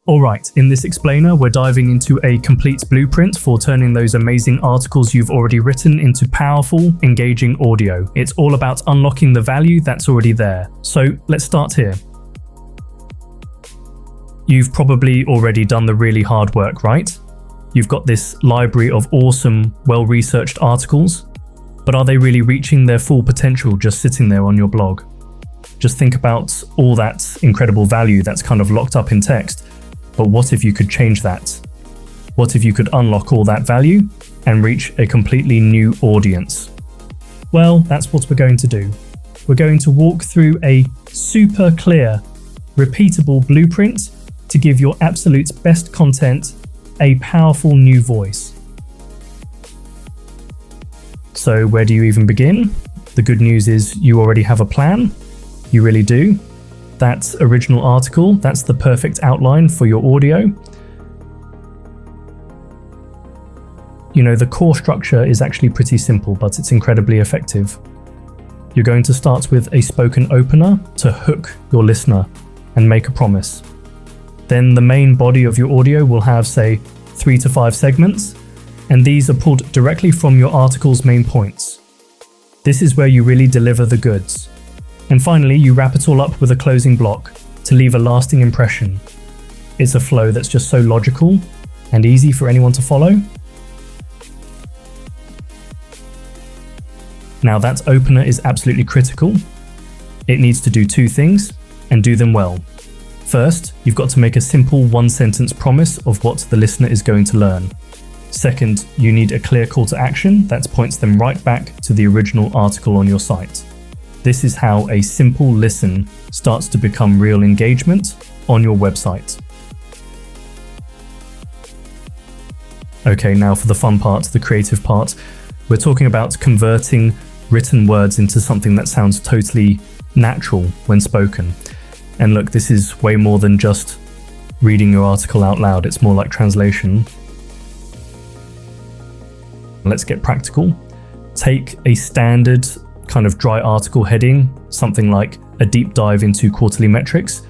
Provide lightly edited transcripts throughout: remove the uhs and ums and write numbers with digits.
Alright, in this explainer, we're diving into a complete blueprint for turning those amazing articles you've already written into powerful, engaging audio. It's all about unlocking the value that's already there. So let's start here. You've probably already done the really hard work, right? You've got this library of awesome, well-researched articles, but are they really reaching their full potential just sitting there on your blog? Just think about all that incredible value that's kind of locked up in text. But what if you could change that? What if you could unlock all that value and reach a completely new audience? Well, that's what we're going to do. We're going to walk through a super clear, repeatable blueprint to give your absolute best content a powerful new voice. So where do you even begin? The good news is you already have a plan. You really do. That original article, that's the perfect outline for your audio. You know, the core structure is actually pretty simple, but it's incredibly effective. You're going to start with a spoken opener to hook your listener and make a promise. Then the main body of your audio will have, say, 3 to 5 segments, and these are pulled directly from your article's main points. This is where you really deliver the goods. And finally, you wrap it all up with a closing block to leave a lasting impression. It's a flow that's just so logical and easy for anyone to follow. Now that opener is absolutely critical. It needs to do 2 things and do them well. First, you've got to make a simple 1-sentence promise of what the listener is going to learn. Second, you need a clear call to action that points them right back to the original article on your site. This is how a simple listen starts to become real engagement on your website. Okay, now for the fun part, the creative part. We're talking about converting written words into something that sounds totally natural when spoken. And look, this is way more than just reading your article out loud. It's more like translation. Let's get practical. Take a standard kind of dry article heading, something like a deep dive into quarterly metrics.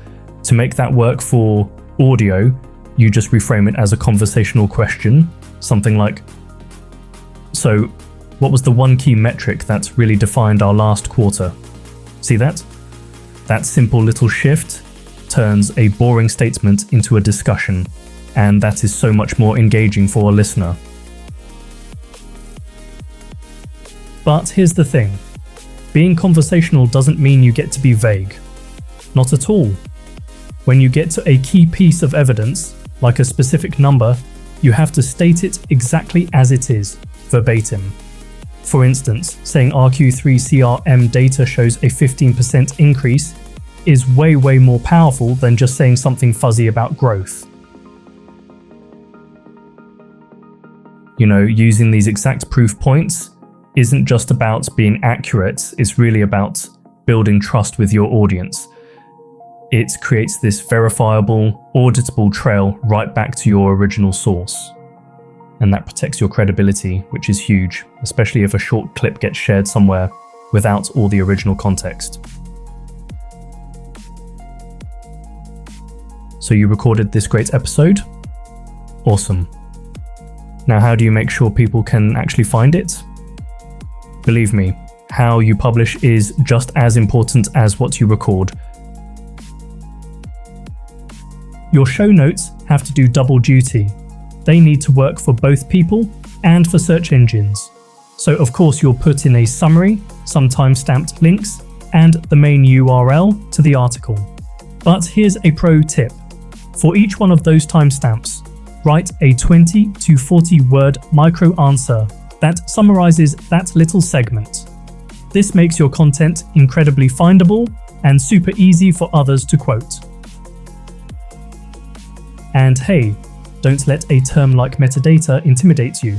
To make that work for audio, you just reframe it as a conversational question, something like, so what was the one key metric that really defined our last quarter? See that? That simple little shift turns a boring statement into a discussion, and that is so much more engaging for a listener. But here's the thing. Being conversational doesn't mean you get to be vague. Not at all. When you get to a key piece of evidence, like a specific number, you have to state it exactly as it is, verbatim. For instance, saying RQ3CRM data shows a 15% increase is way more powerful than just saying something fuzzy about growth. You know, using these exact proof points isn't just about being accurate, it's really about building trust with your audience. It creates this verifiable, auditable trail right back to your original source. And that protects your credibility, which is huge, especially if a short clip gets shared somewhere without all the original context. So you recorded this great episode? Awesome. Now how do you make sure people can actually find it? Believe me, how you publish is just as important as what you record. Your show notes have to do double duty. They need to work for both people and for search engines. So of course you'll put in a summary, some time-stamped links, and the main URL to the article. But here's a pro tip. For each one of those timestamps, write a 20 to 40 word micro answer that summarizes that little segment. This makes your content incredibly findable and super easy for others to quote. And hey, don't let a term like metadata intimidate you.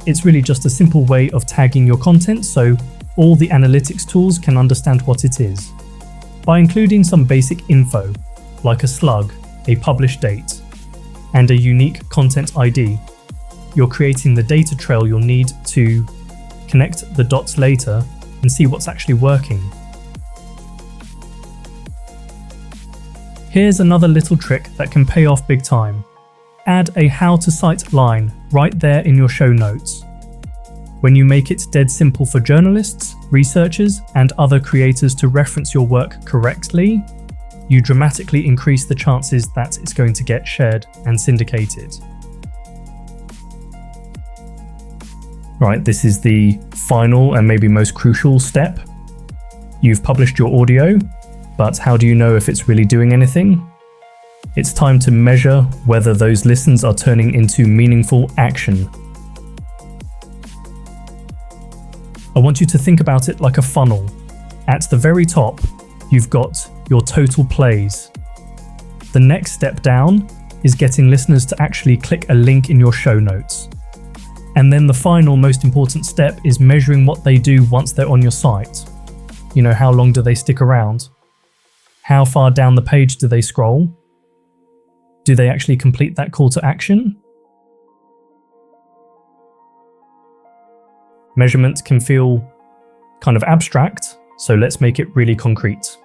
It's really just a simple way of tagging your content so all the analytics tools can understand what it is. By including some basic info, like a slug, a published date, and a unique content ID, you're creating the data trail you'll need to connect the dots later and see what's actually working. Here's another little trick that can pay off big time. Add a how to cite line right there in your show notes. When you make it dead simple for journalists, researchers, and other creators to reference your work correctly, you dramatically increase the chances that it's going to get shared and syndicated. Right, this is the final and maybe most crucial step. You've published your audio, but how do you know if it's really doing anything? It's time to measure whether those listens are turning into meaningful action. I want you to think about it like a funnel. At the very top, you've got your total plays. The next step down is getting listeners to actually click a link in your show notes. And then the final most important step is measuring what they do once they're on your site. You know, how long do they stick around? How far down the page do they scroll? Do they actually complete that call to action? Measurement can feel kind of abstract, so let's make it really concrete.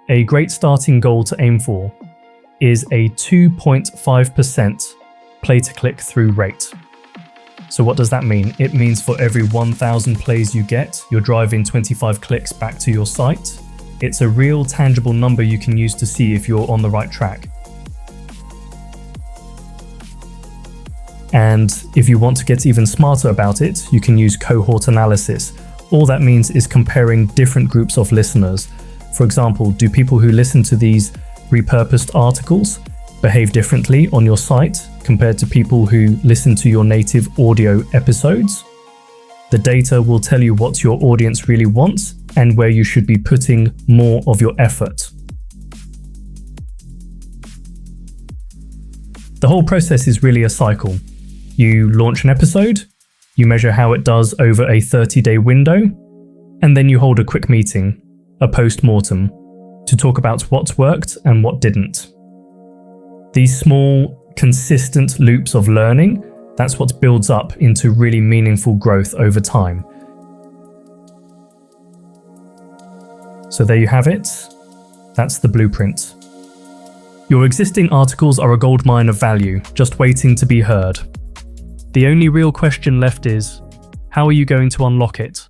A great starting goal to aim for is a 2.5% play to click through rate. So what does that mean? It means for every 1,000 plays you get, you're driving 25 clicks back to your site. It's a real tangible number you can use to see if you're on the right track. And if you want to get even smarter about it, you can use cohort analysis. All that means is comparing different groups of listeners. For example, do people who listen to these repurposed articles behave differently on your site compared to people who listen to your native audio episodes? The data will tell you what your audience really wants and where you should be putting more of your effort. The whole process is really a cycle. You launch an episode, you measure how it does over a 30-day window, and then you hold a quick meeting, a post-mortem, to talk about what worked and what didn't. These small, consistent loops of learning, that's what builds up into really meaningful growth over time. So there you have it. That's the blueprint. Your existing articles are a goldmine of value, just waiting to be heard. The only real question left is, how are you going to unlock it?